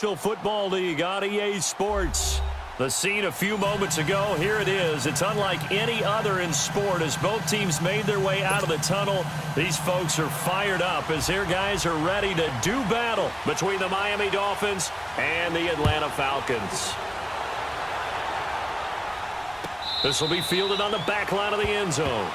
Football League on EA Sports. The scene a few moments ago, here it is. It's unlike any other in sport as both teams made their way out of the tunnel. These folks are fired up as their guys are ready to do battle between the Miami Dolphins and the Atlanta Falcons. This will be fielded on the back line of the end zone.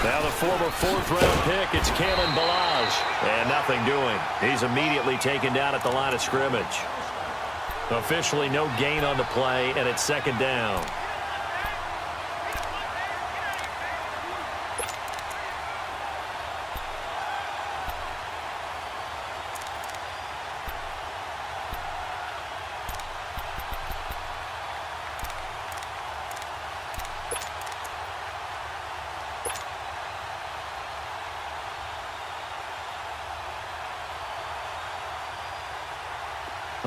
Now the former fourth-round pick, it's Kalen Ballage. And nothing doing. He's immediately taken down at the line of scrimmage. Officially no gain on the play, and it's second down.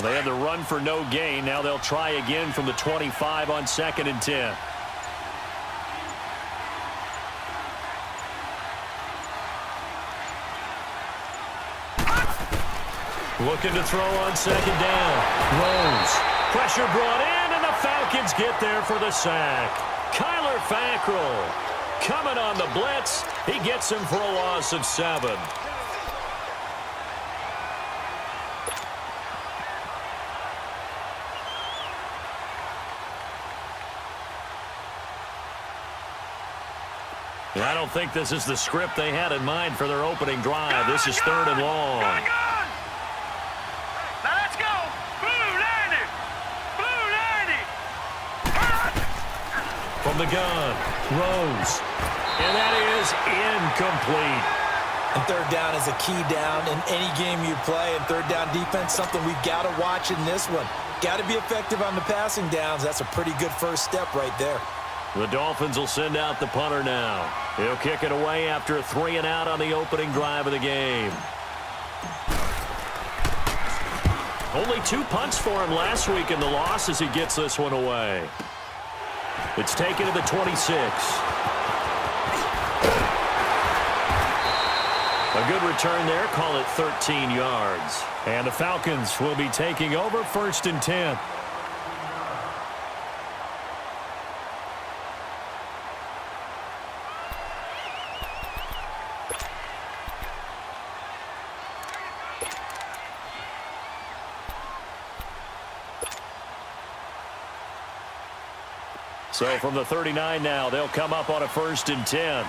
They had the run for no gain. Now they'll try again from the 25 on 2nd and 10. Looking to throw on 2nd down. Rose. Pressure brought in, and the Falcons get there for the sack. Kyler Fackrell coming on the blitz. He gets him for a loss of 7. I don't think this is the script they had in mind for their opening drive. This is 3rd and long. Now let's go. Blue 90. Blue 90. From the gun, Rose. And that is incomplete. And 3rd down is a key down in any game you play. And 3rd down defense, something we've got to watch in this one. Got to be effective on the passing downs. That's a pretty good first step right there. The Dolphins will send out the punter now. He'll kick it away after a 3-and-out on the opening drive of the game. Only 2 punts for him last week in the loss as he gets this one away. It's taken to the 26. A good return there. Call it 13 yards. And the Falcons will be taking over 1st and 10. So from the 39 now, they'll come up on a 1st and 10.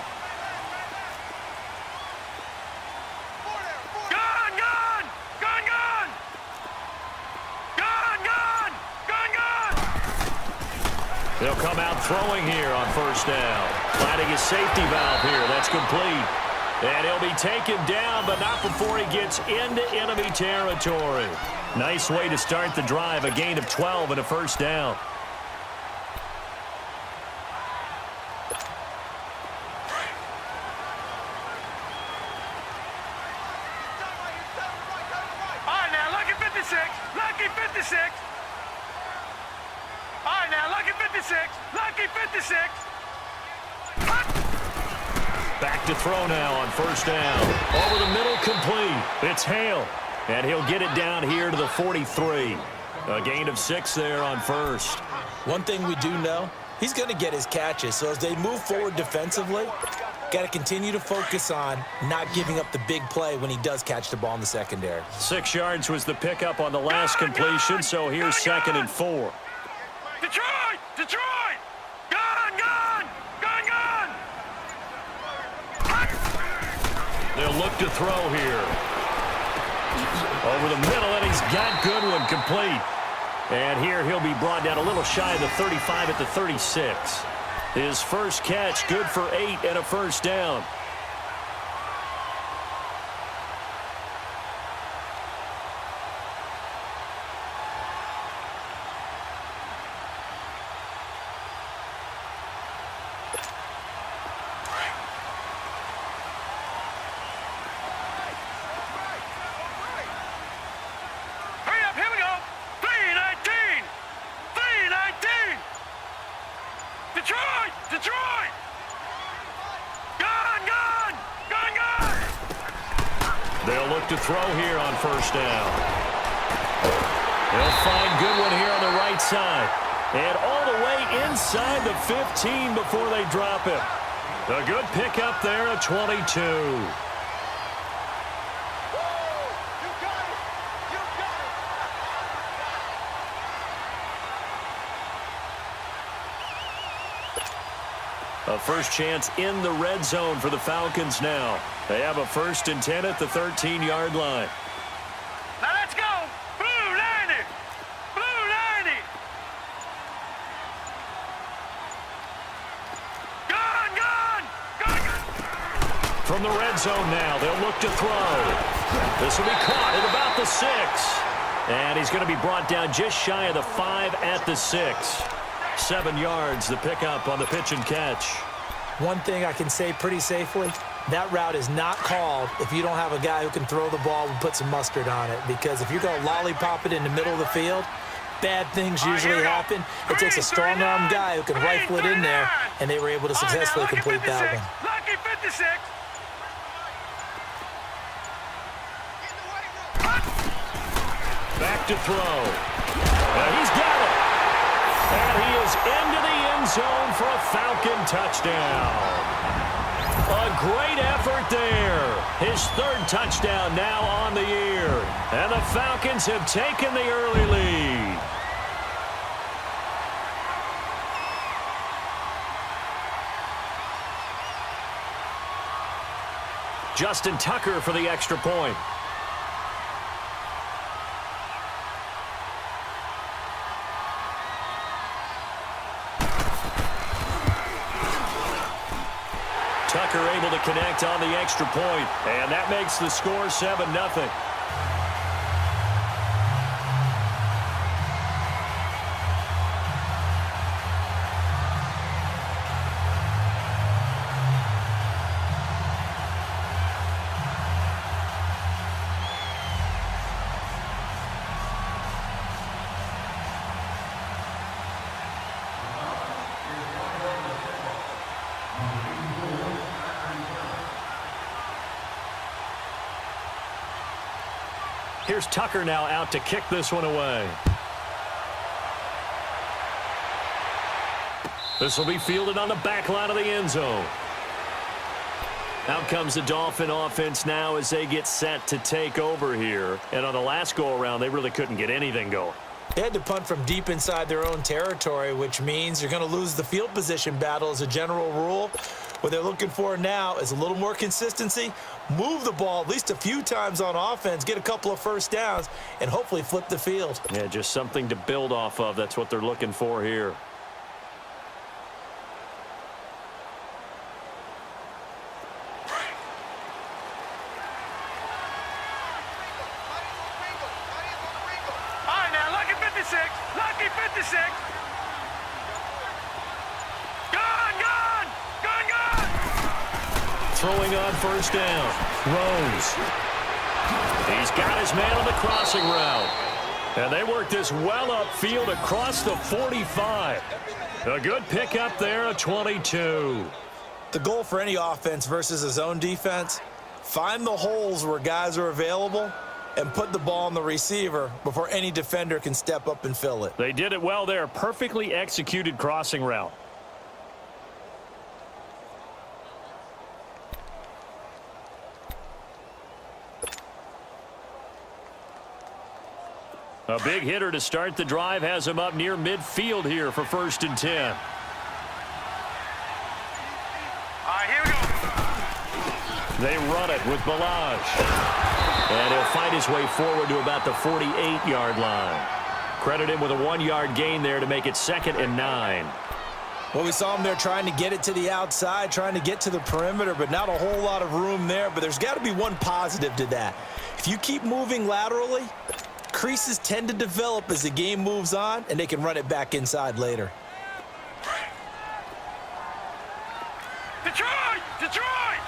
Gun, gun! Gun, gun! Gun, gun! Gun, gun! They'll come out throwing here on 1st down. Finding his safety valve here. That's complete. And he'll be taken down, but not before he gets into enemy territory. Nice way to start the drive. A gain of 12 and a 1st down. Lucky 56. All right, now, lucky 56. Lucky 56. Back to throw now on 1st down. Over the middle, complete. It's Hale. And he'll get it down here to the 43. A gain of 6 there on 1st. One thing we do know, he's going to get his catches. So as they move forward defensively, got to continue to focus on not giving up the big play when he does catch the ball in the secondary. 6 yards was the pickup on the last completion, so here's 2nd and 4. Detroit! Detroit! Gun, gun! Gun, gun! They'll look to throw here. Over the middle, and he's got Goodwin complete. And here he'll be brought down a little shy of the 35 at the 36. His first catch, good for 8 and a first down. Detroit! Detroit! Gone! Gone! Gone! Gone! They'll look to throw here on first down. They'll find Goodwin here on the right side. And all the way inside the 15 before they drop him. A good pickup there at 22. A first chance in the red zone for the Falcons now. They have a 1st and 10 at the 13-yard line. Now let's go! Blue 90! Blue 90! Gone! Gone! Gone! Gone! From the red zone now, they'll look to throw. This will be caught at about the 6. And he's going to be brought down just shy of the 5 at the 6. 7 yards, the pickup on the pitch and catch. One thing I can say pretty safely, that route is not called if you don't have a guy who can throw the ball and put some mustard on it. Because if you're going to lollipop it in the middle of the field, bad things usually happen. It takes a strong-arm guy who can rifle it in there, and they were able to successfully complete that one. Lucky 56! Back to throw. He's got it. And he is into the end zone for a Falcon touchdown. A great effort there. His 3rd touchdown now on the year. And the Falcons have taken the early lead. Justin Tucker for the extra point. Tucker able to connect on the extra point, and that makes the score 7-0. Here's Tucker now out to kick this one away. This will be fielded on the back line of the end zone. Out comes the Dolphin offense now as they get set to take over here. And on the last go-around, they really couldn't get anything going. They had to punt from deep inside their own territory, which means you're going to lose the field position battle as a general rule. What they're looking for now is a little more consistency, move the ball at least a few times on offense, get a couple of first downs, and hopefully flip the field. Yeah, just something to build off of. That's what they're looking for here. All right, now, lucky 56! Lucky 56! Throwing on first down. Rose. He's got his man on the crossing route. And they work this well upfield across the 45. A good pickup there at 22. The goal for any offense versus a zone defense, find the holes where guys are available and put the ball on the receiver before any defender can step up and fill it. They did it well there. Perfectly executed crossing route. A big hitter to start the drive has him up near midfield here for 1st and 10. All right, here we go. They run it with Balaj. And he'll find his way forward to about the 48-yard line. Credit him with a 1-yard gain there to make it 2nd and 9. Well, we saw him there trying to get it to the outside, trying to get to the perimeter, but not a whole lot of room there. But there's got to be one positive to that. If you keep moving laterally, creases tend to develop as the game moves on, and they can run it back inside later. Detroit! Detroit!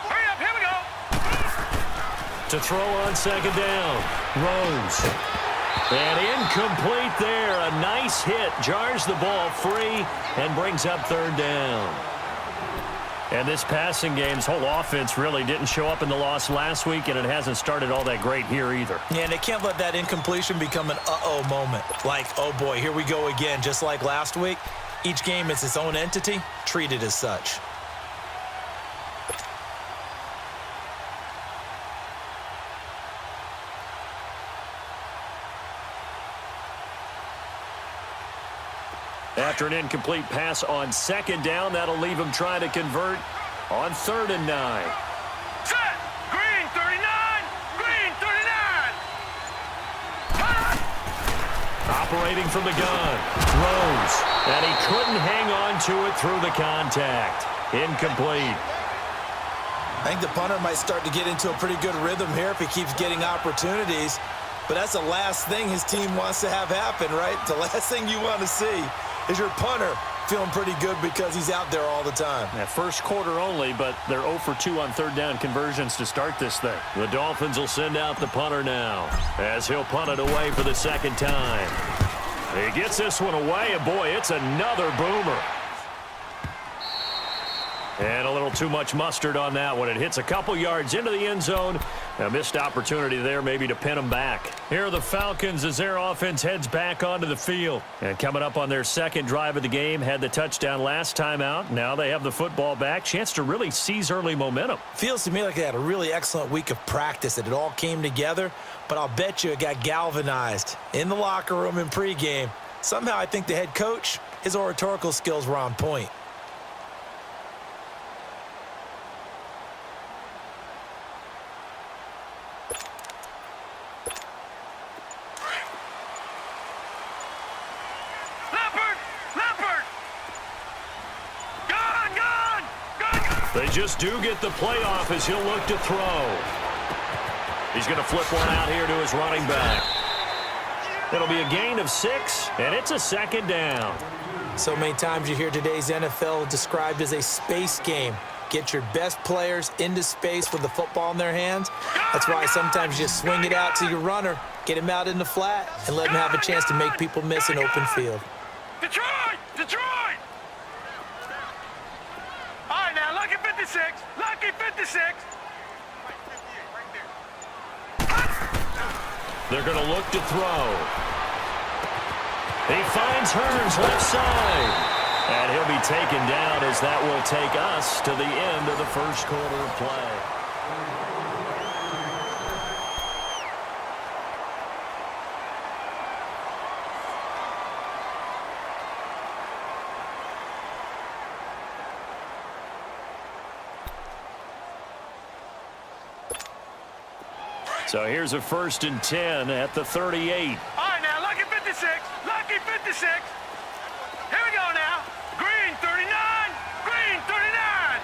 Hurry up, here we go! To throw on 2nd down. Rose. And incomplete there. A nice hit. Jars the ball free and brings up 3rd down. And this passing game's whole offense really didn't show up in the loss last week, and it hasn't started all that great here either. Yeah, and they can't let that incompletion become an uh-oh moment. Like, oh boy, here we go again, just like last week. Each game is its own entity, treated as such. After an incomplete pass on 2nd down, that'll leave him trying to convert on 3rd and 9. Set! Green 39! Green 39! Operating from the gun. Rose. And he couldn't hang on to it through the contact. Incomplete. I think the punter might start to get into a pretty good rhythm here if he keeps getting opportunities. But that's the last thing his team wants to have happen, right? The last thing you want to see is your punter feeling pretty good because he's out there all the time. That first quarter only, but they're 0 for 2 on 3rd down conversions to start this thing. The Dolphins will send out the punter now as he'll punt it away for the 2nd time. He gets this one away, and boy, it's another boomer. And a little too much mustard on that one. It hits a couple yards into the end zone. A missed opportunity there maybe to pin them back. Here are the Falcons as their offense heads back onto the field. And coming up on their 2nd drive of the game, had the touchdown last time out. Now they have the football back. Chance to really seize early momentum. Feels to me like they had a really excellent week of practice, that it all came together. But I'll bet you it got galvanized in the locker room in pregame. Somehow I think the head coach, his oratorical skills were on point. They just do get the playoff as he'll look to throw. He's going to flip one out here to his running back. It'll be a gain of 6, and it's a 2nd down. So many times you hear today's NFL described as a space game. Get your best players into space with the football in their hands. That's why sometimes you just swing it out to your runner, get him out in the flat, and let him have a chance to make people miss an open field. Detroit! Detroit! All right, now, lucky 56. Lucky 56. They're going to look to throw. He finds Hearns left side. And he'll be taken down as that will take us to the end of the first quarter of play. So here's a 1st and 10 at the 38. All right, now, lucky 56. Lucky 56. Here we go now. Green 39. Green 39.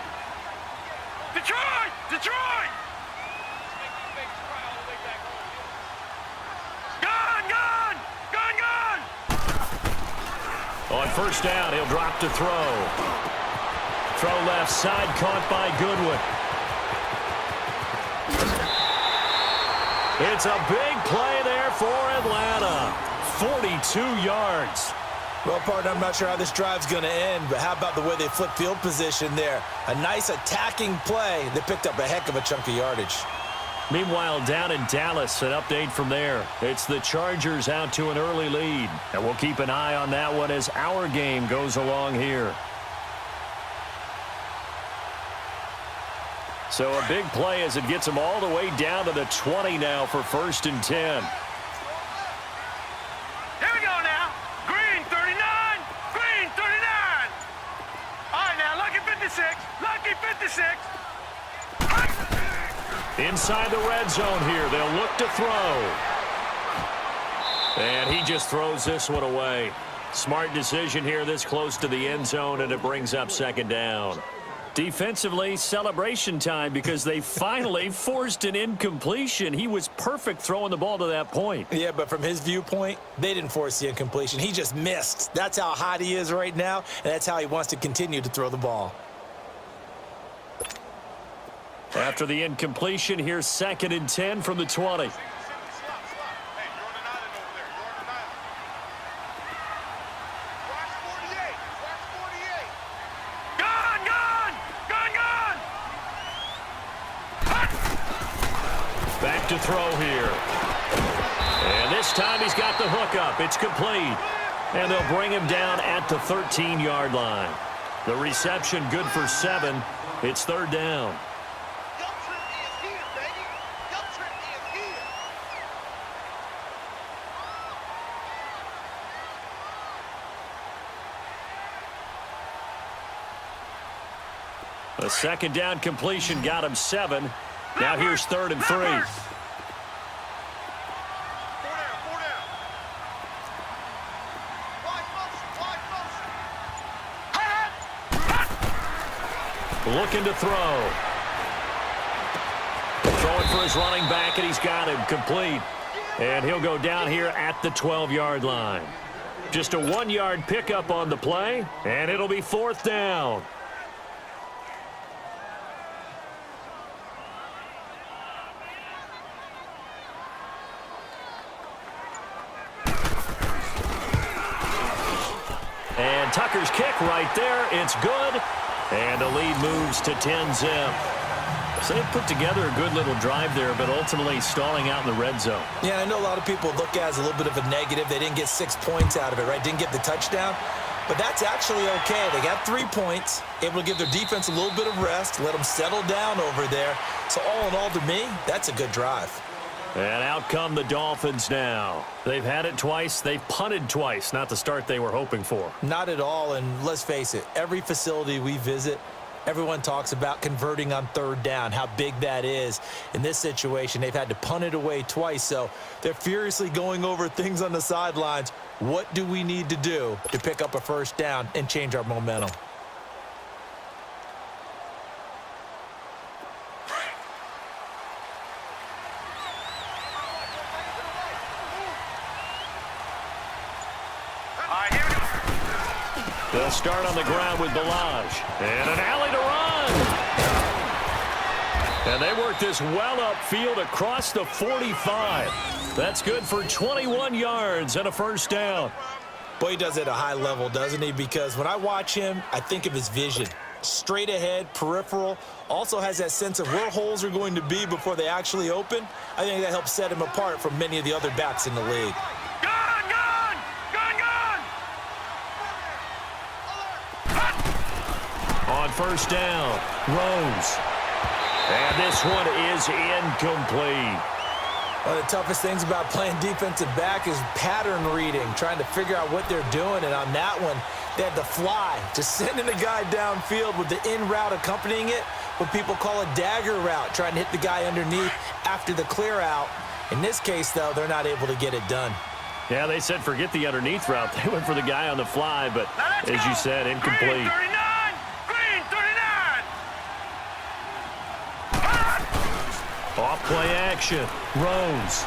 Detroit! Detroit! Gun! Gun! Gun! Gun! On 1st down, he'll drop to throw. Throw left side, caught by Goodwin. It's a big play there for Atlanta. 42 yards. Well, partner, I'm not sure how this drive's going to end, but how about the way they flip field position there? A nice attacking play. They picked up a heck of a chunk of yardage. Meanwhile, down in Dallas, an update from there. It's the Chargers out to an early lead. And we'll keep an eye on that one as our game goes along here. So a big play as it gets them all the way down to the 20 now for 1st and 10. Here we go now. Green 39. Green 39. All right, now, lucky 56. Lucky 56. Inside the red zone here, they'll look to throw. And he just throws this one away. Smart decision here this close to the end zone, and it brings up second down. Defensively, celebration time because they finally forced an incompletion. He was perfect throwing the ball to that point. Yeah, but from his viewpoint, they didn't force the incompletion. He just missed. That's how hot he is right now, and that's how he wants to continue to throw the ball. After the incompletion, here's 2nd and 10 from the 20. To throw here. And this time he's got the hook up. It's complete. And they'll bring him down at the 13-yard line. The reception good for 7. It's 3rd down. A 2nd down completion got him 7. Now here's 3rd and 3. Looking to throw. Throwing for his running back, and he's got him complete. And he'll go down here at the 12-yard line. Just a 1-yard pickup on the play, and it'll be 4th down. And Tucker's kick right there. It's good. And the lead moves to 10-zip. So they put together a good little drive there, but ultimately stalling out in the red zone. Yeah, I know a lot of people look at it as a little bit of a negative. They didn't get 6 points out of it, right? Didn't get the touchdown. But that's actually okay. They got 3 points, able to give their defense a little bit of rest, let them settle down over there. So all in all, to me, that's a good drive. And out come the Dolphins now. They've had it twice. They've punted twice. Not the start they were hoping for. Not at all, and let's face it, every facility we visit, everyone talks about converting on 3rd down, how big that is. In this situation, they've had to punt it away twice, so they're furiously going over things on the sidelines. What do we need to do to pick up a 1st down and change our momentum? They'll start on the ground with Balaj. And an alley to run. And they work this well upfield across the 45. That's good for 21 yards and a 1st down. Boy, he does it at a high level, doesn't he? Because when I watch him, I think of his vision. Straight ahead, peripheral. Also has that sense of where holes are going to be before they actually open. I think that helps set him apart from many of the other backs in the league. On 1st down, Rose. And this one is incomplete. One of the toughest things about playing defensive back is pattern reading, trying to figure out what they're doing. And on that one, they had the fly, just sending the guy downfield with the in route accompanying it, what people call a dagger route, trying to hit the guy underneath after the clear out. In this case, though, they're not able to get it done. Yeah, they said forget the underneath route. They went for the guy on the fly, but as you said, incomplete. Off play action. Rose.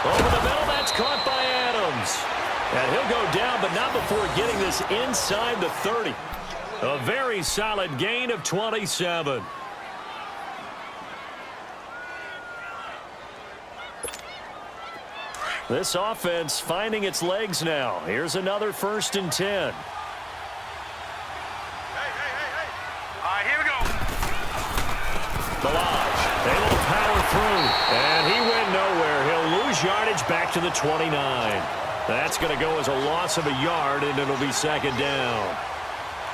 Over the middle, that's caught by Adams. And he'll go down, but not before getting this inside the 30. A very solid gain of 27. This offense finding its legs now. Here's another 1st and 10. Here we go. Balaj able to power through, and he went nowhere. He'll lose yardage back to the 29. That's going to go as a loss of a yard, and it'll be 2nd down.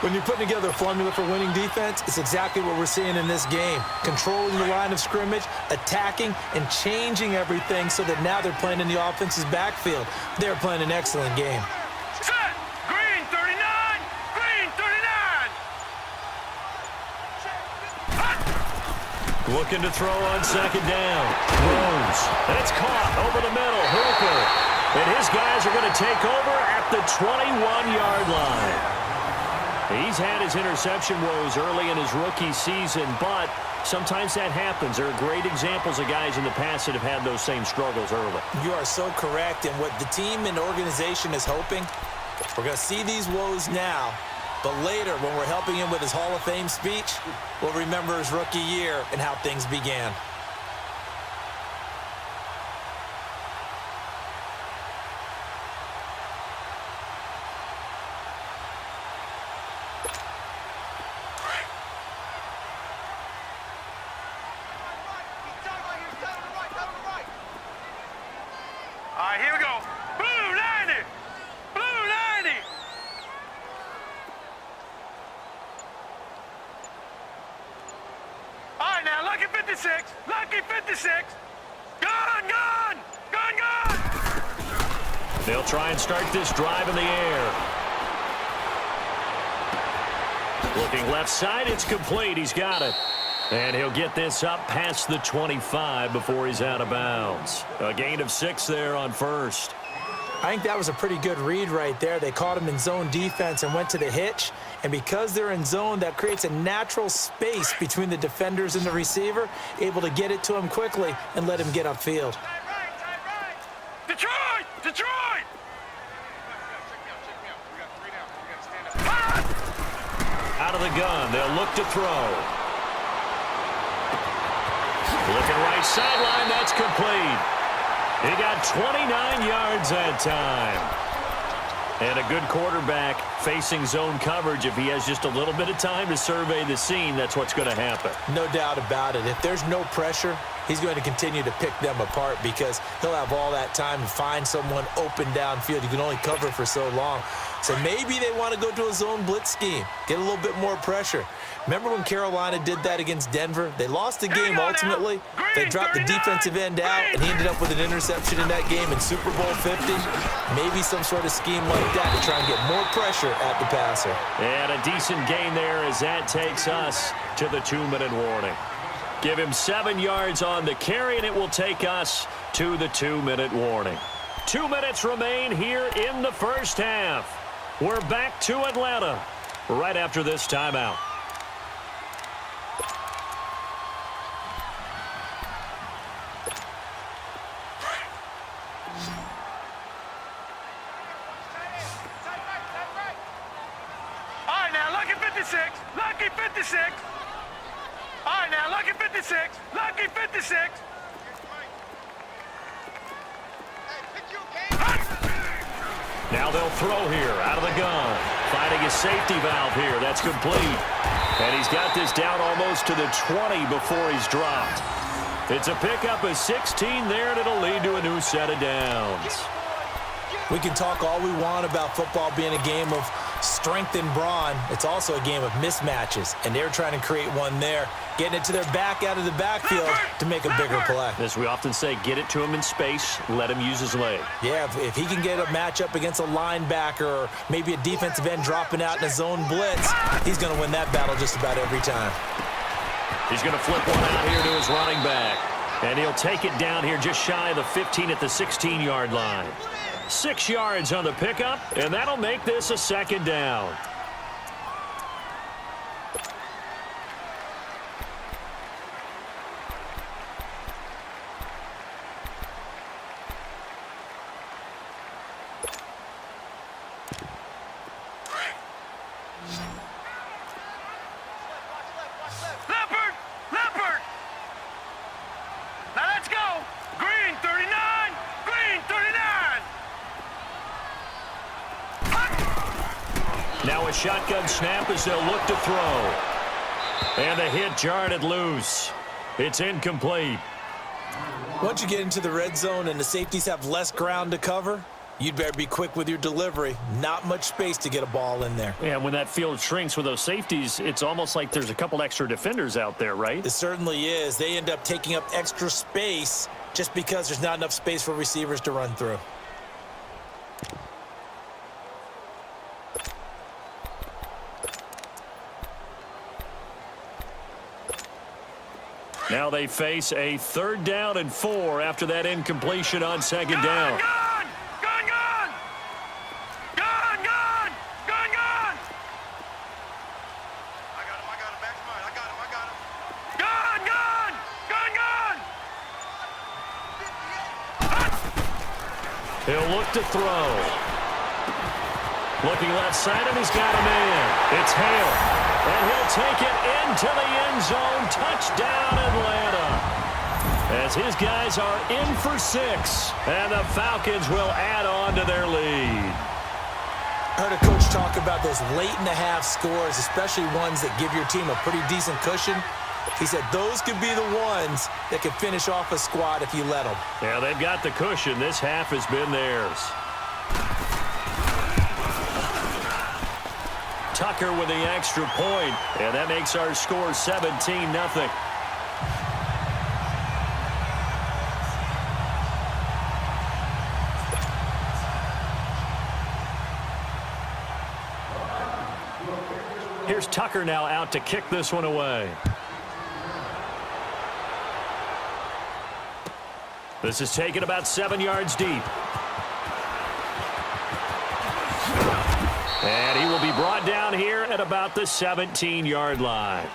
When you're putting together a formula for winning defense, it's exactly what we're seeing in this game. Controlling the line of scrimmage, attacking, and changing everything so that now they're playing in the offense's backfield. They're playing an excellent game. Set. Green 39. Green 39. Looking to throw on second down. Throws. And it's caught over the middle. Hooper. And his guys are going to take over at the 21-yard line. He's had his interception woes early in his rookie season, but sometimes that happens. There are great examples of guys in the past that have had those same struggles early. You are so correct. And what the team and organization is hoping, we're going to see these woes now, but later when we're helping him with his Hall of Fame speech, we'll remember his rookie year and how things began. All right, here we go. Blue 90. Blue 90. All right, now, lucky 56. Lucky 56. Gun, gun. Gun, gun. They'll try and start this drive in the air. Looking left side, it's complete. He's got it. And he'll get this up past the 25 before he's out of bounds. A gain of 6 there on first. I think that was a pretty good read right there. They caught him in zone defense and went to the hitch. And because they're in zone, that creates a natural space between the defenders and the receiver, able to get it to him quickly and let him get upfield. Detroit! Detroit! Out of the gun, they'll look to throw. Looking right sideline, that's complete. He got 29 yards that time. And a good quarterback facing zone coverage. If he has just a little bit of time to survey the scene, that's what's going to happen. No doubt about it. If there's no pressure, he's going to continue to pick them apart because he'll have all that time to find someone open downfield. You can only cover for so long. So maybe they want to go to a zone blitz scheme, get a little bit more pressure. Remember when Carolina did that against Denver? They lost the game ultimately. They dropped the defensive end out, and he ended up with an interception in that game in Super Bowl 50. Maybe some sort of scheme like that to try and get more pressure at the passer. And a decent gain there as that takes us to the 2-minute warning. Give him 7 yards on the carry, and it will take us to the 2-minute warning. 2 minutes remain here in the first half. We're back to Atlanta right after this timeout. All right, now, lucky 56. Lucky 56. All right, now, lucky 56. Lucky 56. Now they'll throw here out of the gun. Finding a safety valve here. That's complete. And he's got this down almost to the 20 before he's dropped. It's a pickup of 16 there, and it'll lead to a new set of downs. We can talk all we want about football being a game of strength and brawn. It's also a game of mismatches, and they're trying to create one there, getting it to their back out of the backfield to make a bigger play. As we often say, get it to him in space, let him use his leg. Yeah, if he can get a matchup against a linebacker or maybe a defensive end dropping out in a zone blitz, he's going to win that battle just about every time. He's going to flip one out here to his running back, and he'll take it down here just shy of the 15 at the 16-yard line. 6 yards on the pickup, and that'll make this a second down. Leopard! Leopard! Now let's go! Green 39! Green 39! Now a shotgun snap as they'll look to throw. And the hit jarred it loose. It's incomplete. Once you get into the red zone and the safeties have less ground to cover, you'd better be quick with your delivery. Not much space to get a ball in there. Yeah, when that field shrinks with those safeties, it's almost like there's a couple extra defenders out there, right? It certainly is. They end up taking up extra space just because there's not enough space for receivers to run through. Now they face a 3rd down and 4 after that incompletion on 2nd down. Gone! Gone! Gone! Gone! Gone! Gone! Gone! I got him. Back to mine. I got him. Gone! Gone! Gone! Gone! He'll look to throw. Looking left side, and he's got a man. It's Hale. And he'll take it into the end zone. Touchdown, Atlanta. As his guys are in for 6. And the Falcons will add on to their lead. I heard a coach talk about those late-in-the-half scores, especially ones that give your team a pretty decent cushion. He said those could be the ones that could finish off a squad if you let them. Yeah, they've got the cushion. This half has been theirs. Tucker with the extra point, and that makes our score 17-0. Here's Tucker now out to kick this one away. This is taken about 7 yards deep. And he will be brought down here at about the 17-yard line.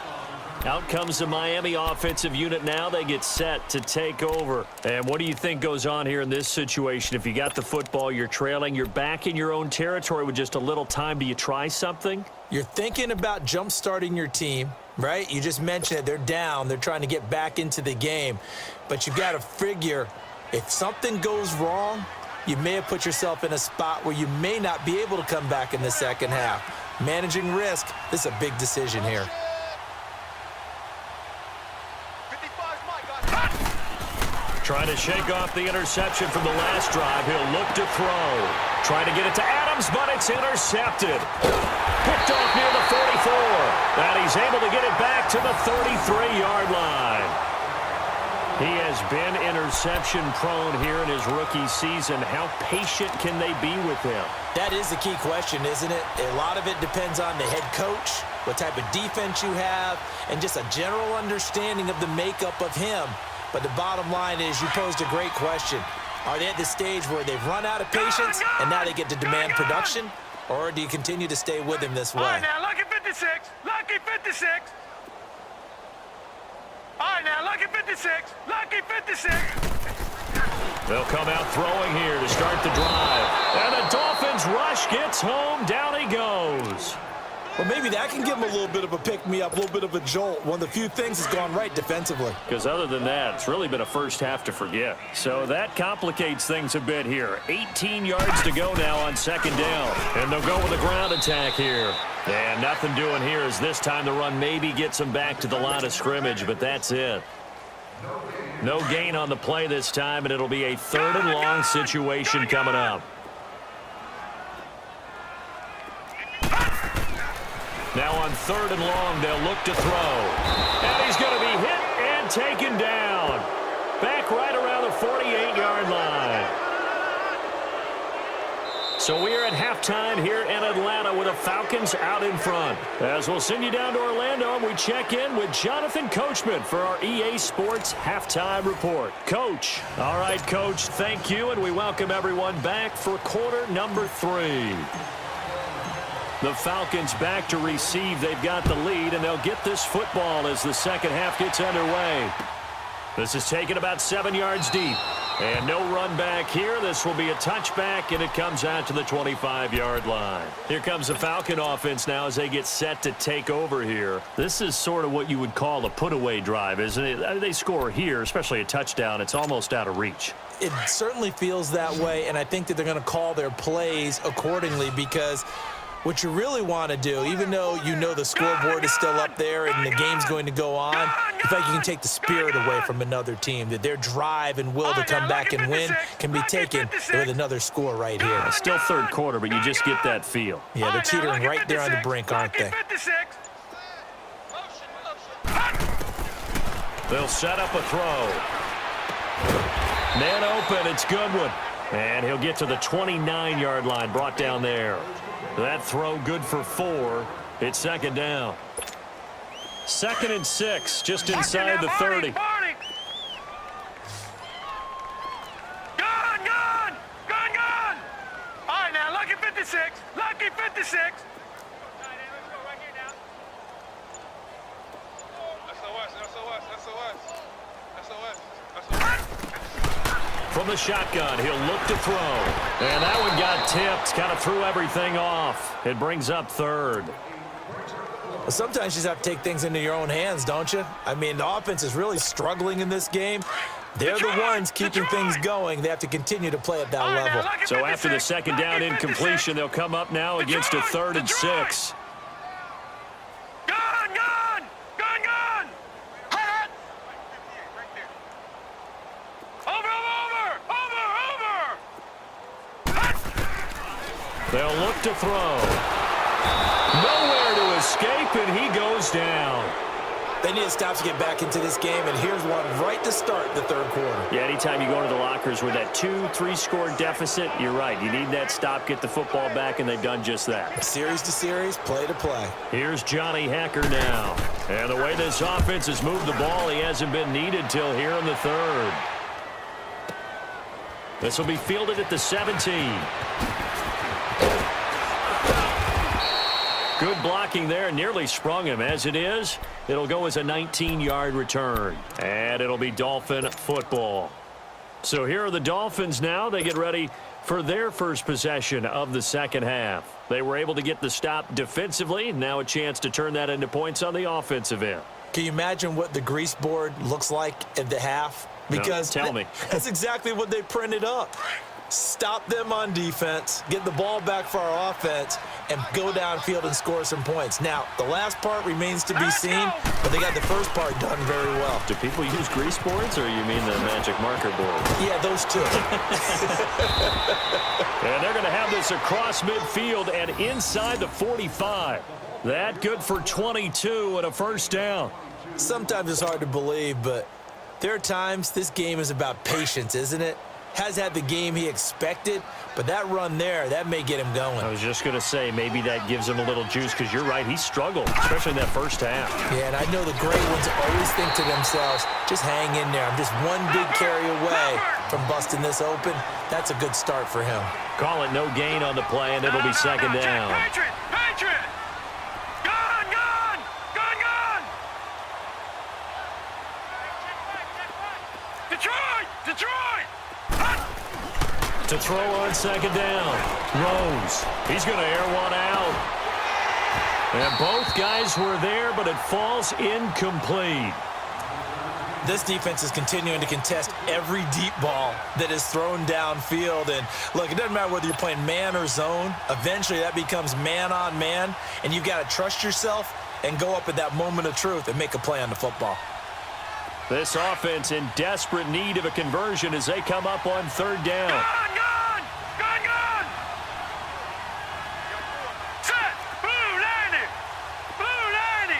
Out comes the Miami offensive unit now. They get set to take over. And what do you think goes on here in this situation? If you got the football, you're trailing, you're back in your own territory with just a little time. Do you try something? You're thinking about jump-starting your team, right? You just mentioned it. They're down. They're trying to get back into the game. But you've got to figure if something goes wrong, you may have put yourself in a spot where you may not be able to come back in the second half. Managing risk, this is a big decision here. Trying to shake off the interception from the last drive. He'll look to throw. Trying to get it to Adams, but it's intercepted. Picked off near the 44. And he's able to get it back to the 33-yard line. He has been interception-prone here in his rookie season. How patient can they be with him? That is the key question, isn't it? A lot of it depends on the head coach, what type of defense you have, and just a general understanding of the makeup of him. But the bottom line is you posed a great question. Are they at the stage where they've run out of patience and now they get to demand production? Or do you continue to stay with him this way? All right, now, lucky 56. Lucky 56. All right, now, lucky 56. Lucky 56. They'll come out throwing here to start the drive. And the Dolphins rush gets home. Down he goes. Well, maybe that can give him a little bit of a pick-me-up, a little bit of a jolt. One of the few things that's gone right defensively. Because other than that, it's really been a first half to forget. So that complicates things a bit here. 18 yards to go now on 2nd down. And they'll go with a ground attack here. And nothing doing here as this time the run maybe gets them back to the line of scrimmage, but that's it. No gain on the play this time, and it'll be a 3rd and long situation coming up. Now on 3rd and long, they'll look to throw. And he's going to be hit and taken down. Back right around the 48-yard line. So we are at halftime here in Atlanta with the Falcons out in front. As we'll send you down to Orlando, and we check in with Jonathan Coachman for our EA Sports Halftime Report. Coach. All right, Coach, thank you, and we welcome everyone back for quarter number 3. The Falcons back to receive. They've got the lead, and they'll get this football as the second half gets underway. This is taken about 7 yards deep. And no run back here. This will be a touchback, and it comes out to the 25-yard line. Here comes the Falcon offense now as they get set to take over here. This is sort of what you would call a put-away drive, isn't it? They score here, especially a touchdown. It's almost out of reach. It certainly feels that way, and I think that they're going to call their plays accordingly because what you really want to do, even though you know the scoreboard is still up there and the game's going to go on, you feel like you can take the spirit away from another team, that their drive and will to come back and win can be taken with another score right here. It's still 3rd quarter, but you just get that feel. Yeah, they're teetering right there on the brink, aren't they? They'll set up a throw. Man open, it's Goodwin. And he'll get to the 29-yard line, brought down there. That throw good for 4. It's 2nd down. 2nd and 6, just inside the 30. 56. Lucky 56. From the shotgun, he'll look to throw. And that one got tipped, kind of threw everything off. It brings up third. Well, sometimes you just have to take things into your own hands, don't you? I mean, the offense is really struggling in this game. They're the ones keeping things going. They have to continue to play at that level. So after the second down incompletion, they'll come up now against a 3rd and 6. Gun, gun! Gun, gun! Hut! Over! They'll look to throw. Nowhere to escape, and he goes down. They need to stop to get back into this game, and here's one right to start the 3rd quarter. Yeah, anytime you go to the lockers with that 2-3 score deficit, you're right. You need that stop, get the football back, and they've done just that. Series to series, play to play. Here's Johnny Hacker now. And the way this offense has moved the ball, he hasn't been needed till here in the 3rd. This will be fielded at the 17. Good blocking there, nearly sprung him. As it is, it'll go as a 19-yard return. And it'll be Dolphin football. So here are the Dolphins now. They get ready for their first possession of the second half. They were able to get the stop defensively. Now a chance to turn that into points on the offensive end. Can you imagine what the grease board looks like at the half? Because no, tell me. That's exactly what they printed up. Stop them on defense, get the ball back for our offense, and go downfield and score some points. Now, the last part remains to be seen, but they got the first part done very well. Do people use grease boards, or you mean the magic marker board? Yeah, those two. And they're going to have this across midfield and inside the 45. That good for 22 and a first down. Sometimes it's hard to believe, but there are times this game is about patience, isn't it? Has had the game he expected, but that run there, that may get him going. I was just going to say, maybe that gives him a little juice, because you're right, he struggled, especially in that first half. Yeah, and I know the great ones always think to themselves, just hang in there. I'm just one big carry away from busting this open. That's a good start for him. Call it no gain on the play, and it'll be second down. Patriot! Patriot! Gun, gun! Gun, gun! Detroit! Detroit! To throw on second down. Rose. He's going to air one out. And both guys were there, but it falls incomplete. This defense is continuing to contest every deep ball that is thrown downfield. And, look, it doesn't matter whether you're playing man or zone. Eventually, that becomes man on man. And you've got to trust yourself and go up at that moment of truth and make a play on the football. This offense in desperate need of a conversion as they come up on third down. Gun, gun! Gun, gun! Set! Blue 90! Blue 90!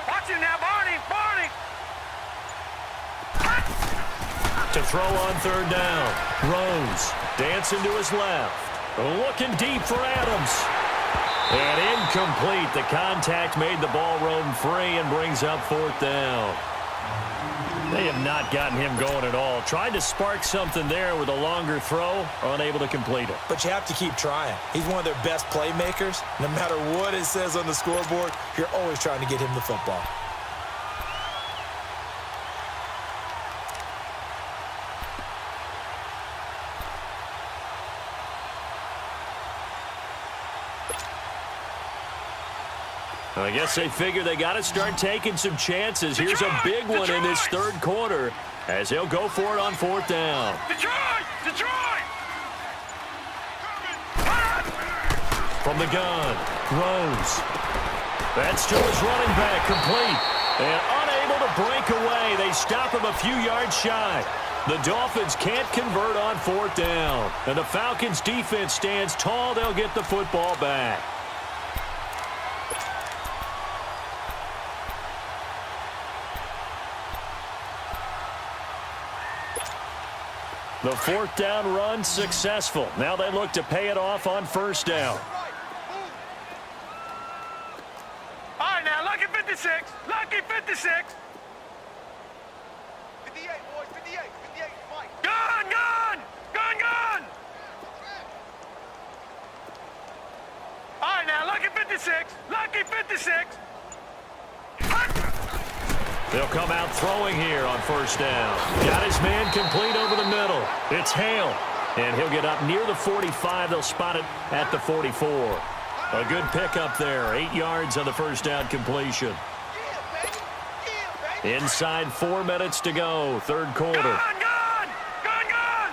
Watch him now, Barney! Barney! To throw on third down. Rose dancing to his left. Looking deep for Adams. And incomplete. The contact made the ball roam free and brings up fourth down. They have not gotten him going at all. Tried to spark something there with a longer throw, unable to complete it. But you have to keep trying. He's one of their best playmakers. No matter what it says on the scoreboard, you're always trying to get him the football. I guess they figure they got to start taking some chances. Here's a big one in this third quarter as they'll go for it on fourth down. Detroit! Detroit! From the gun, Rose. That's to his running back, complete. And unable to break away. They stop him a few yards shy. The Dolphins can't convert on fourth down. And the Falcons' defense stands tall. They'll get the football back. The fourth down run successful. Now they look to pay it off on first down. All right, now, lucky 56. Lucky 56. 56. Lucky 56. They'll come out throwing here on first down. Got his man complete over the middle. It's Hale. And he'll get up near the 45. They'll spot it at the 44. A good pickup there. 8 yards on the first down completion. Inside 4 minutes to go. Third quarter. Gone, gone! Gone, gone!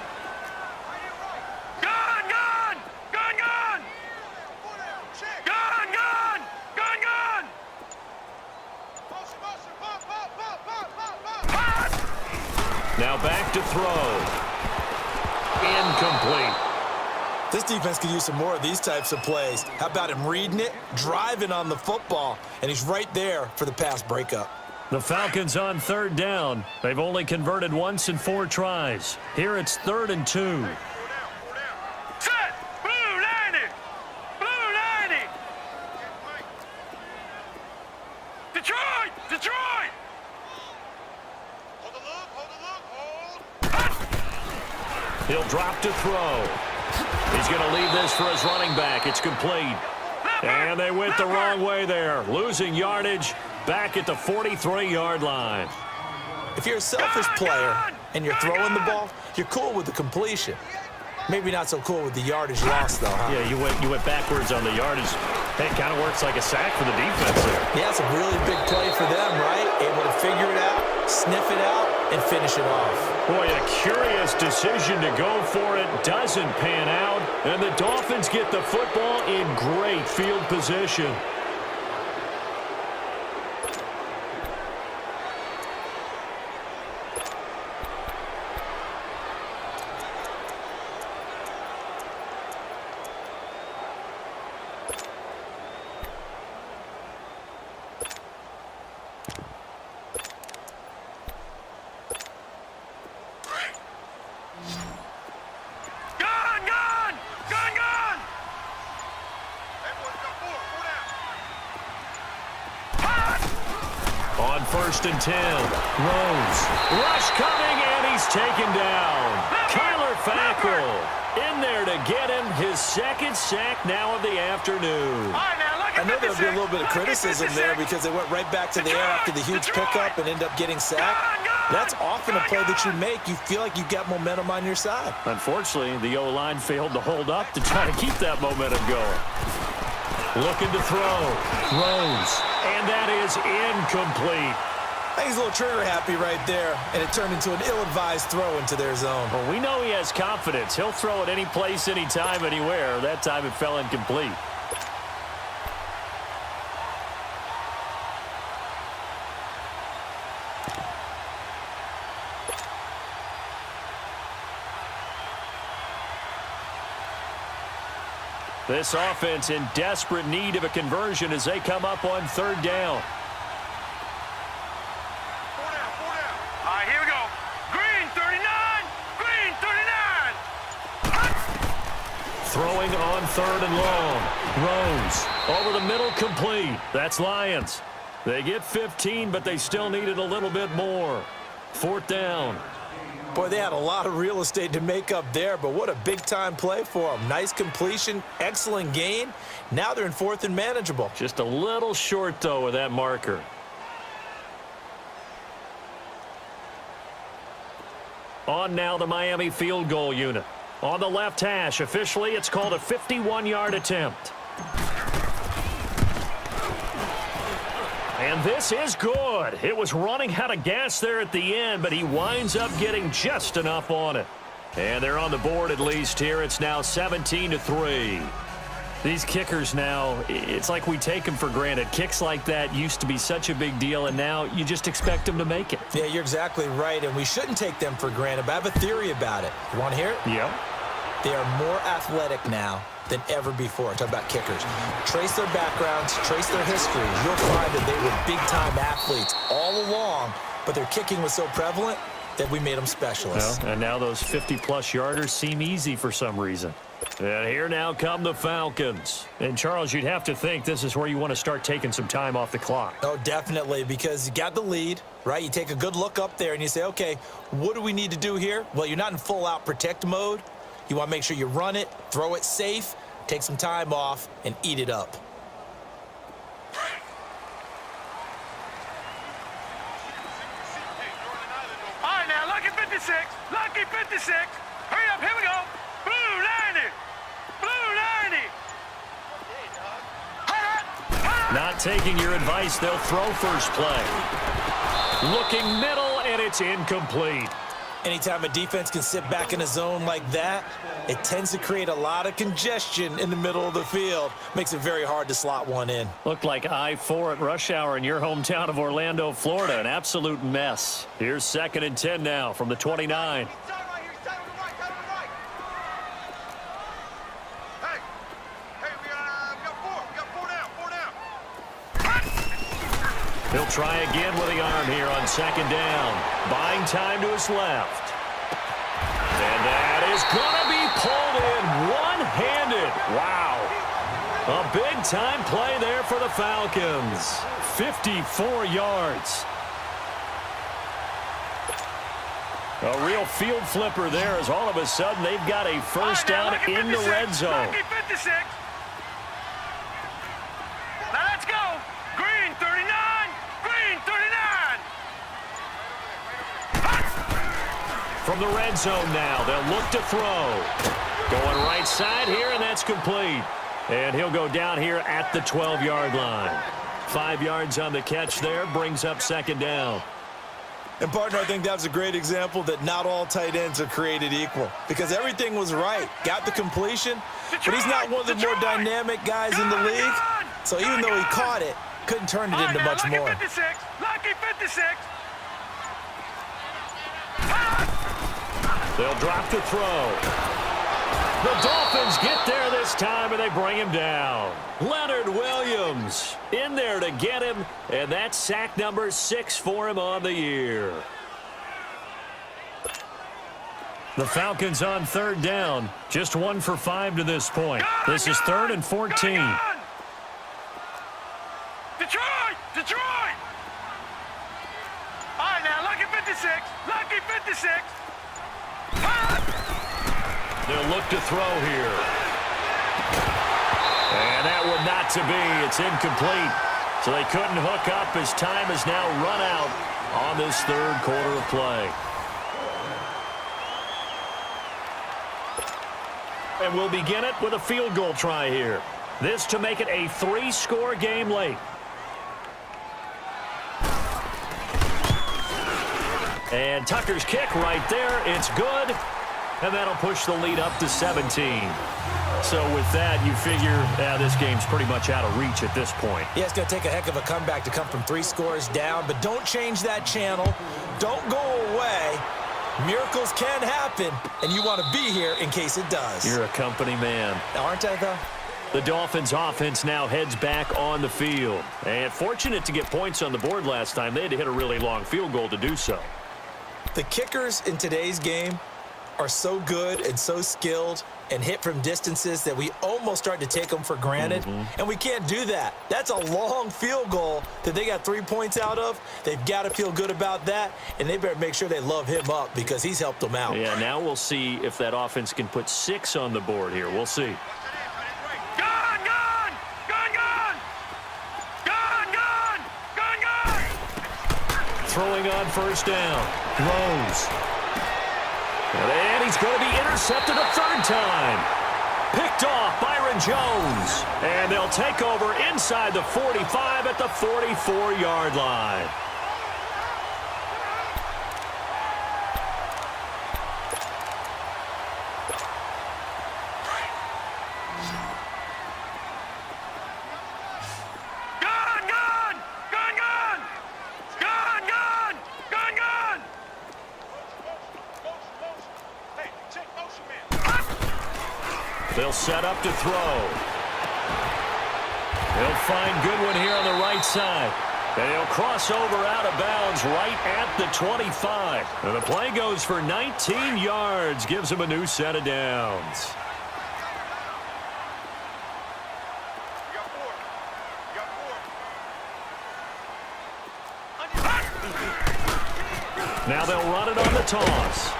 Gone, gone! Gone, gone! Gone, gone! Gone, gone! Pass! Now back to throw. Incomplete. This defense could use some more of these types of plays. How about him reading it, driving on the football, and he's right there for the pass breakup. The Falcons on third down. They've only converted once in 4 tries. Here it's 3rd and 2. Set! Blue 90! Blue 90! Detroit! Detroit! Hold the look, hold the look, hold! He'll drop to throw. He's going to leave this for his running back. It's complete. And they went the wrong way there. Losing yardage back at the 43-yard line. If you're a selfish player and you're throwing the ball, you're cool with the completion. Maybe not so cool with the yardage loss, though, huh? Yeah, you went backwards on the yardage. Hey, it kind of works like a sack for the defense there. Yeah, it's a really big play for them, right? Able to figure it out, sniff it out, and finish it off. Boy, a curious decision to go for it. Doesn't pan out. And the Dolphins get the football in great field position. On 1st and 10, Rose. Rush coming, and he's taken down. Kyler Fackrell in there to get him his 2nd sack now of the afternoon. I know there'll be a little bit of criticism there because they went right back to the air after the huge pickup and end up getting sacked. That's often a play that you make. You feel like you've got momentum on your side. Unfortunately, the O-line failed to hold up to try to keep that momentum going. Looking to throw. Rose. And that is incomplete. I think he's a little trigger happy right there, and it turned into an ill-advised throw into their zone. Well, we know he has confidence. He'll throw it any place, anytime, anywhere. That time it fell incomplete. This offense in desperate need of a conversion as they come up on 3rd down. All right, here we go. Green 39. Green 39. Throwing on 3rd and long. Rose over the middle, complete. That's Lions. They get 15, but they still needed a little bit more. 4th down. Boy, they had a lot of real estate to make up there, but what a big-time play for them. Nice completion, excellent gain. Now they're in 4th and manageable. Just a little short, though, with that marker. On now the Miami field goal unit. On the left hash, officially it's called a 51-yard attempt. And this is good. It was running out of gas there at the end, but he winds up getting just enough on it. And they're on the board at least here. It's now 17-3. These kickers now, it's like we take them for granted. Kicks like that used to be such a big deal, and now you just expect them to make it. Yeah, you're exactly right, and we shouldn't take them for granted, but I have a theory about it. You want to hear it? Yep. They are more athletic now than ever before. Talk about kickers. Trace their backgrounds, trace their history. You'll find that they were big-time athletes all along, but their kicking was so prevalent that we made them specialists. Well, and now those 50-plus yarders seem easy for some reason. And here now come the Falcons. And, Charles, you'd have to think this is where you want to start taking some time off the clock. Oh, definitely, because you got the lead, right? You take a good look up there and you say, okay, what do we need to do here? Well, you're not in full-out protect mode. You want to make sure you run it, throw it safe, take some time off, and eat it up. 56. Lucky 56. Hurry up. Here we go. Blue 90. Blue 90. Not taking your advice, they'll throw first play. Looking middle, and it's incomplete. Anytime a defense can sit back in a zone like that, it tends to create a lot of congestion in the middle of the field. Makes it very hard to slot one in. Looked like I-4 at rush hour in your hometown of Orlando, Florida. An absolute mess. Here's 2nd and 10 now from the 29. He'll try again with the arm here on 2nd down. Buying time to his left. And that is going to be pulled in one-handed. Wow. A big-time play there for the Falcons. 54 yards. A real field flipper there as all of a sudden they've got a first down in the red zone. Lucky 56. Now let's go. Green 39. Green 39. From the red zone now, they'll look to throw. Going right side here, and that's complete. And he'll go down here at the 12-yard line. 5 yards on the catch there, brings up 2nd down. And, partner, I think that was a great example that not all tight ends are created equal. Because everything was right. Got the completion, but he's not one of the more dynamic guys in the league. So even though he caught it, couldn't turn it into much more. Lucky 56. Lucky 56. They'll drop the throw. The Dolphins get there this time, and they bring him down. Leonard Williams in there to get him, and that's sack number 6 for him on the year. The Falcons on 3rd down. Just 1 for 5 to this point. This is 3rd and 14. Detroit! Detroit! All right, now, lucky 56. Lucky 56. They'll look to throw here. And that one not to be. It's incomplete. So they couldn't hook up as time has now run out on this 3rd quarter of play. And we'll begin it with a field goal try here. This to make it a 3-score game late. And Tucker's kick right there. It's good. And that'll push the lead up to 17. So with that, you figure this game's pretty much out of reach at this point. Yeah, it's going to take a heck of a comeback to come from 3 scores down. But don't change that channel. Don't go away. Miracles can happen, and you want to be here in case it does. You're a company man. Aren't I, though? The Dolphins offense now heads back on the field. And fortunate to get points on the board last time. They had to hit a really long field goal to do so. The kickers in today's game are so good and so skilled and hit from distances that we almost start to take them for granted. And we can't do that. That's a long field goal that they got 3 points out of. They've got to feel good about that, and they better make sure they love him up because he's helped them out. Yeah, now we'll see if that offense can put 6 on the board here. We'll see. Gun, gun! Gun, gun! Gun, gun! Gun, gun! Throwing on 1st down. Throws. And he's going to be intercepted a 3rd time. Picked off Byron Jones. And they'll take over inside the 45 at the 44-yard line. Gun, gun! Gun, gun! Gun, gun! Gun, gun! Hey, check motion man. They'll set up to throw. He'll find Goodwin here on the right side. And he'll cross over out of bounds right at the 25. And the play goes for 19 yards. Gives him a new set of downs. Now they'll run it on the toss.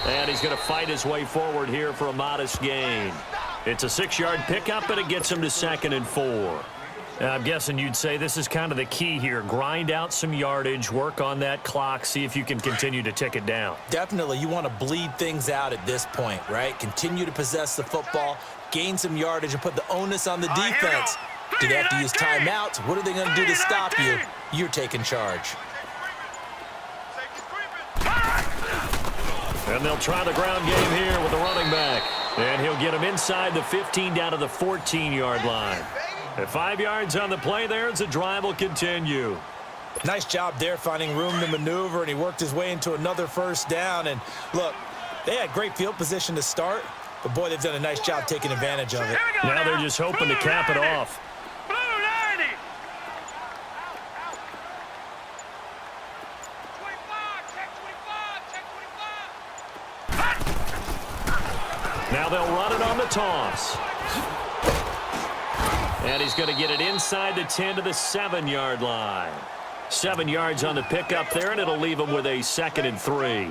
And he's going to fight his way forward here for a modest gain. It's a 6-yard pickup, and it gets him to 2nd and 4. I'm guessing you'd say this is kind of the key here. Grind out some yardage, work on that clock, see if you can continue to tick it down. Definitely, you want to bleed things out at this point, right? Continue to possess the football, gain some yardage, and put the onus on the defense. Do they have to use timeouts? What are they going to do to stop you? You're taking charge. And they'll try the ground game here with the running back. And he'll get him inside the 15 down to the 14-yard line. At 5 yards on the play there as the drive will continue. Nice job there finding room to maneuver, and he worked his way into another first down. And look, they had great field position to start, but boy, they've done a nice job taking advantage of it. Now they're just hoping to cap it off. Blue 90. 25, check 25, check 25. Now they'll run it on the toss. And he's going to get it inside the 10 to the 7-yard line. 7 yards on the pickup there, and it'll leave him with a 2nd and 3.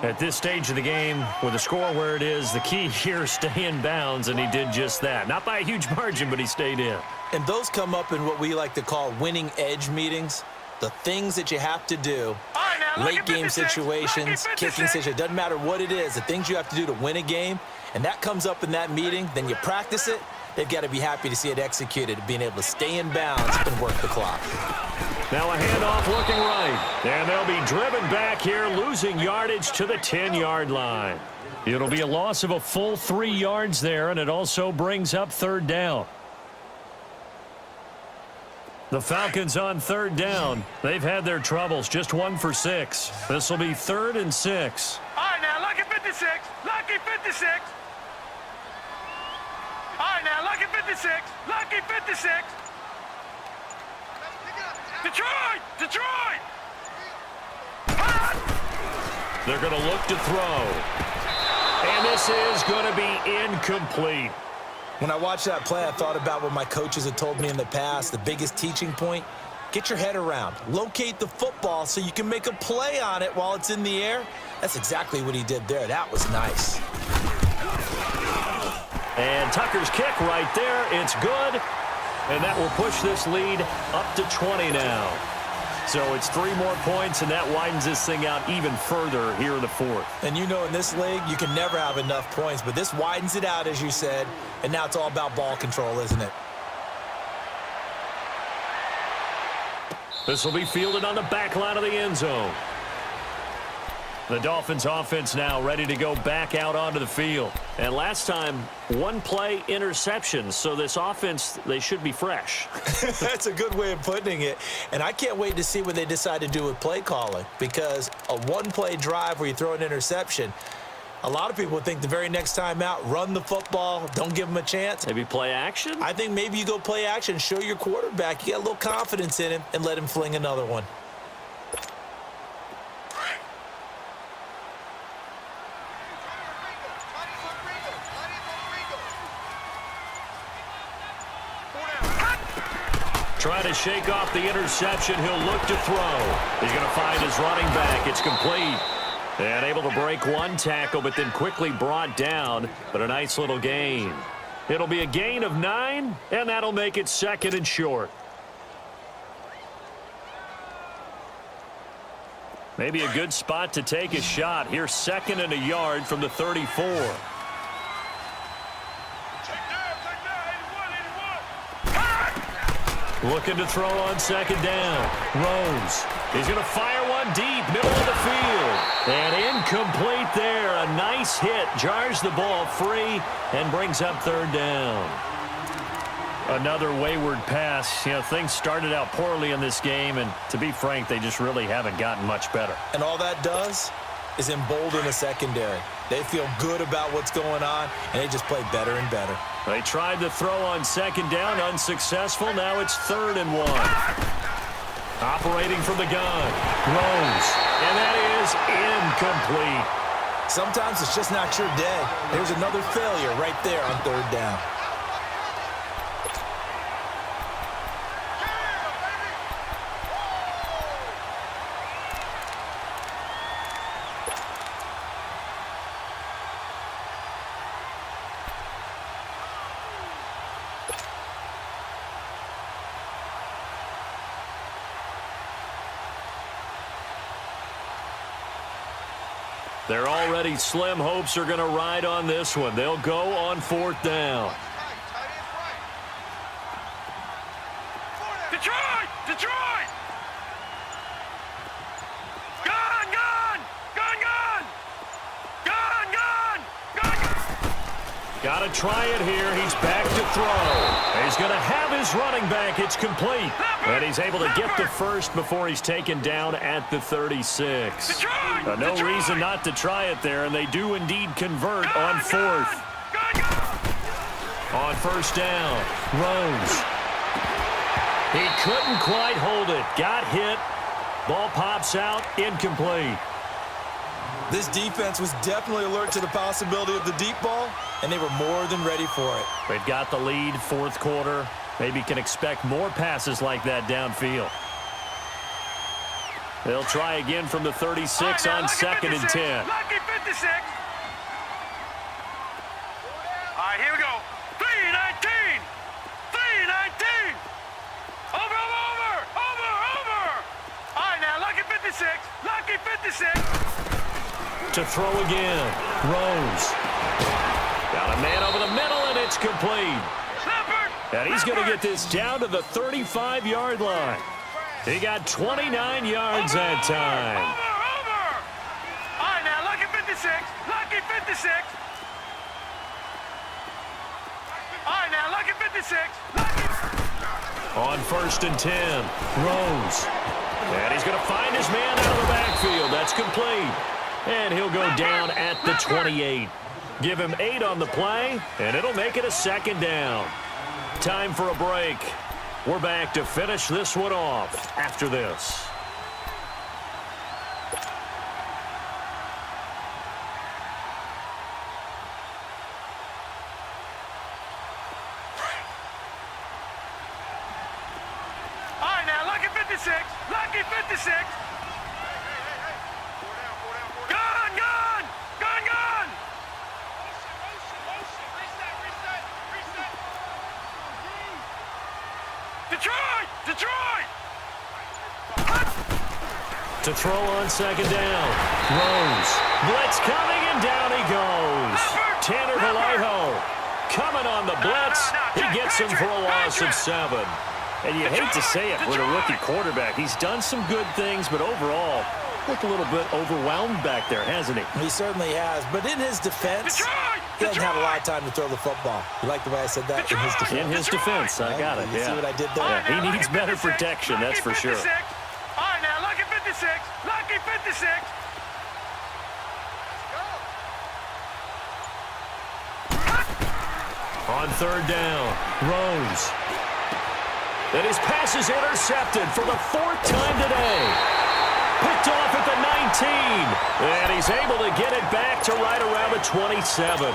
At this stage of the game, with the score where it is, the key here is stay in bounds, and he did just that. Not by a huge margin, but he stayed in. And those come up in what we like to call winning edge meetings. The things that you have to do, late game situations, kicking situations, it doesn't matter what it is, the things you have to do to win a game, and that comes up in that meeting, then you practice it. They've got to be happy to see it executed, being able to stay in bounds and work the clock. Now a handoff looking right. And they'll be driven back here, losing yardage to the 10-yard line. It'll be a loss of a full 3 yards there, and it also brings up 3rd down. The Falcons on 3rd down. They've had their troubles, just 1 for 6. This will be 3rd and 6. All right, now, lucky 56. Lucky 56. All right, now, lucky 56. Lucky 56. Detroit! Detroit! They're going to look to throw. And this is going to be incomplete. When I watched that play, I thought about what my coaches had told me in the past. The biggest teaching point, get your head around. Locate the football so you can make a play on it while it's in the air. That's exactly what he did there. That was nice. And Tucker's kick right there. It's good. And that will push this lead up to 20 now. So it's 3 more points, and that widens this thing out even further here in the 4th. And you know, in this league, you can never have enough points, but this widens it out, as you said, and now it's all about ball control, isn't it? This will be fielded on the back line of the end zone. The Dolphins offense now ready to go back out onto the field. And last time, 1 play interception. So this offense, they should be fresh. That's a good way of putting it. And I can't wait to see what they decide to do with play calling, because a 1-play drive where you throw an interception, a lot of people would think the very next time out, run the football, don't give them a chance. Maybe play action? I think maybe you go play action, show your quarterback, you got a little confidence in him, and let him fling another one. Trying to shake off the interception. He'll look to throw. He's going to find his running back. It's complete. And able to break 1 tackle, but then quickly brought down. But a nice little gain. It'll be a gain of 9, and that'll make it 2nd and short. Maybe a good spot to take a shot. Here's 2nd and a yard from the 34. Looking to throw on 2nd down. Rose. He's going to fire one deep, middle of the field. And incomplete there. A nice hit. Jars the ball free and brings up 3rd down. Another wayward pass. You know, things started out poorly in this game, and to be frank, they just really haven't gotten much better. And all that does is embolden the secondary. They feel good about what's going on, and they just play better and better. They tried to throw on 2nd down, unsuccessful. Now it's 3rd and 1. Operating from the gun, Rose, and that is incomplete. Sometimes it's just not your day. Here's another failure right there on 3rd down. Their already slim hopes are going to ride on this one. They'll go on 4th down. Detroit! Detroit! Gun! Gun! Gun! Gun! Gun! Gun! Gun! Got to try it here. He's back to throw. He's going to have his running back. It's complete. And he's able to get the first before he's taken down at the 36. Detroit! No reason not to try it there, and they do indeed convert on 4th. On 1st down, Rose. He couldn't quite hold it. Got hit. Ball pops out. Incomplete. This defense was definitely alert to the possibility of the deep ball, and they were more than ready for it. They've got the lead, 4th quarter. Maybe can expect more passes like that downfield. They'll try again from the 36 on 2nd and 10. Lucky 56. All right, here we go. 3-19. 3-19. Over. All right, now, lucky 56. Lucky 56. To throw again. Rose. Got a man over the middle, and it's complete. And he's going to get this down to the 35-yard line. He got 29 yards that time. Over. All right, now, lucky 56. Lucky 56. All right, now, lucky 56. On 1st and 10, Rose. And he's going to find his man out of the backfield. That's complete. And he'll go down at the 28. Give him 8 on the play, and it'll make it a 2nd down. Time for a break. We're back to finish this one off after this. All right, now, lucky 56. Lucky 56. Gun! Detroit! To throw on 2nd down. Rose. Blitz coming, and down he goes. Tanner Vallejo coming on the blitz. He gets him for a loss of 7. And you hate to say it with a rookie quarterback. He's done some good things, but overall, looked a little bit overwhelmed back there, hasn't he? He certainly has. But in his defense, he doesn't have a lot of time to throw the football. You like the way I said that? In his defense. In his defense, I got it. You see what I did there? Yeah, he needs better protection, that's for sure. All right, now, lucky 56. Lucky 56. On 3rd down, Rose. And his pass is intercepted for the 4th time today. Picked off at the 19. And he's able to get it back to right around the 27.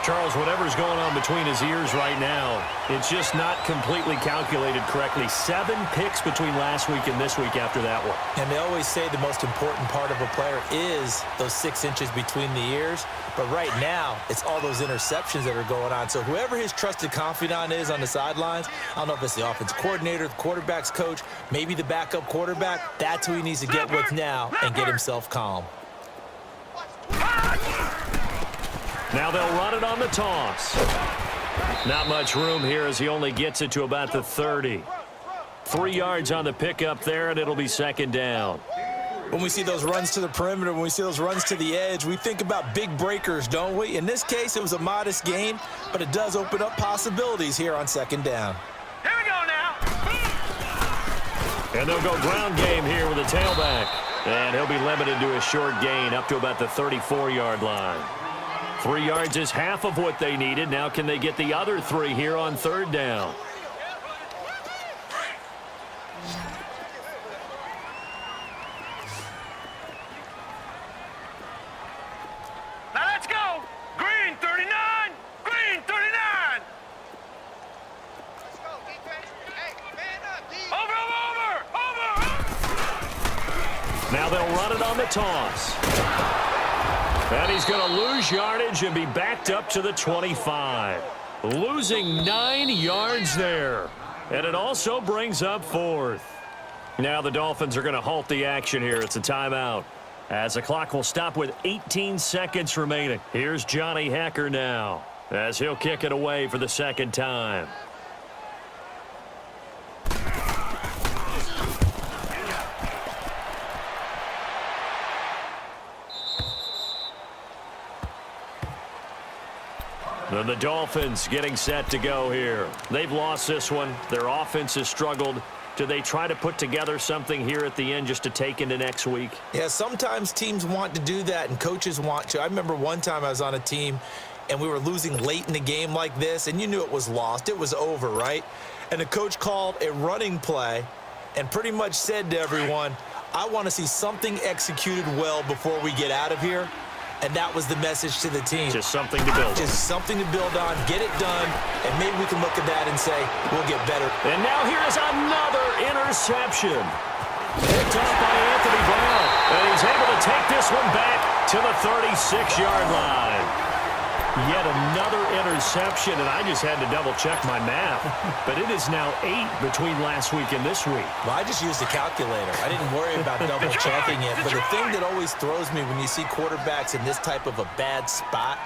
Charles, whatever's going on between his ears right now, it's just not completely calculated correctly. 7 picks between last week and this week after that one. And they always say the most important part of a player is those 6 inches between the ears. But right now, it's all those interceptions that are going on. So whoever his trusted confidant is on the sidelines, I don't know if it's the offense coordinator, the quarterback's coach, maybe the backup quarterback, that's who he needs to get with now and get himself calm. Now they'll run it on the toss. Not much room here as he only gets it to about the 30. 3 yards on the pickup there, and it'll be 2nd down. When we see those runs to the perimeter, when we see those runs to the edge, we think about big breakers, don't we? In this case, it was a modest gain, but it does open up possibilities here on 2nd down. Here we go now. And they'll go ground game here with a tailback. And he'll be limited to a short gain up to about the 34-yard line. 3 yards is half of what they needed. Now can they get the other 3 here on 3rd down? Now let's go. Green 39. Green 39. Let's go, defense. Hey, man up, D. Over. Now they'll run it on the toss. And he's going to lose yardage and be backed up to the 25. Losing 9 yards there. And it also brings up 4th. Now the Dolphins are going to halt the action here. It's a timeout. as the clock will stop with 18 seconds remaining. Here's Johnny Hecker now as he'll kick it away for the second time. And the Dolphins getting set to go here. They've lost this one. Their offense has struggled. Do they try to put together something here at the end just to take into next week? Yeah, sometimes teams want to do that and coaches want to. I remember one time I was on a team and we were losing late in the game like this, and you knew it was lost. It was over, right? And the coach called a running play and pretty much said to everyone, I want to see something executed well before we get out of here. And that was the message to the team. Just something to build on. Just something to build on, get it done, and maybe we can look at that and say, we'll get better. And now here is another interception. Picked up by Anthony Brown. And he's able to take this one back to the 36-yard line. Yet another interception, and I just had to double-check my math. But it is now 8 between last week and this week. Well, I just used a calculator. I didn't worry about double-checking it. But the thing that always throws me when you see quarterbacks in this type of a bad spot,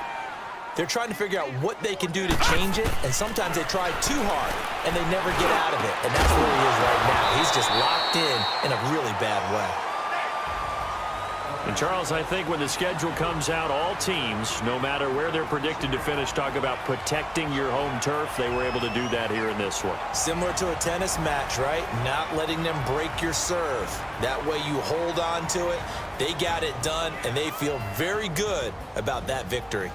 they're trying to figure out what they can do to change it, and sometimes they try too hard, and they never get out of it. And that's where he is right now. He's just locked in a really bad way. And, Charles, I think when the schedule comes out, all teams, no matter where they're predicted to finish, talk about protecting your home turf. They were able to do that here in this one. Similar to a tennis match, right? Not letting them break your serve. That way you hold on to it. They got it done, and they feel very good about that victory.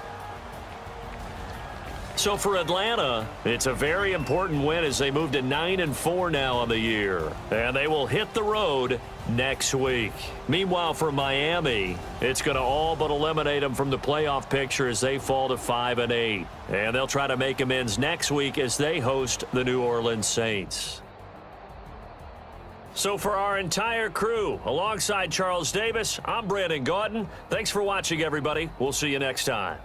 So for Atlanta, it's a very important win as they move to 9-4 now on the year. And they will hit the road next week. Meanwhile, for Miami, it's going to all but eliminate them from the playoff picture as they fall to 5-8. And they'll try to make amends next week as they host the New Orleans Saints. So for our entire crew, alongside Charles Davis, I'm Brandon Gautin. Thanks for watching, everybody. We'll see you next time.